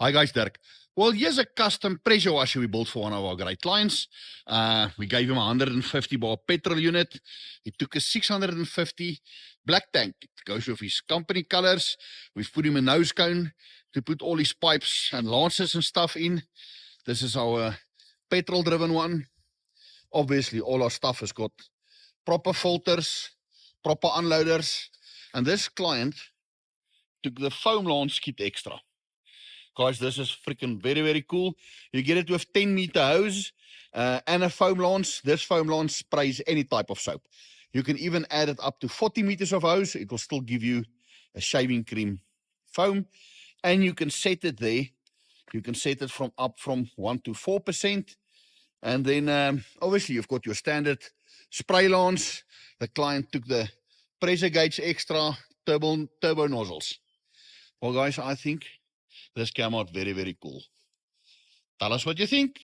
Hi guys, Dirk. Well, here's a custom pressure washer we built for one of our great clients. We gave him a 150 bar petrol unit. He took a 650 black tank. It goes with his company colors. We've put him a nose cone to put all his pipes and lances and stuff in. This is our petrol driven one. Obviously, all our stuff has got proper filters, proper unloaders. And this client took the foam lance kit extra. Guys, this is freaking very, very cool. You get it with 10-meter hose and a foam lance. This foam lance sprays any type of soap. You can even add it up to 40 meters of hose. It will still give you a shaving cream foam. And you can set it there. You can set it from 1 to 4%. And then obviously you've got your standard spray lance. The client took the pressure gauge extra, turbo nozzles. Well, guys, I think this came out very, very cool. Tell us what you think.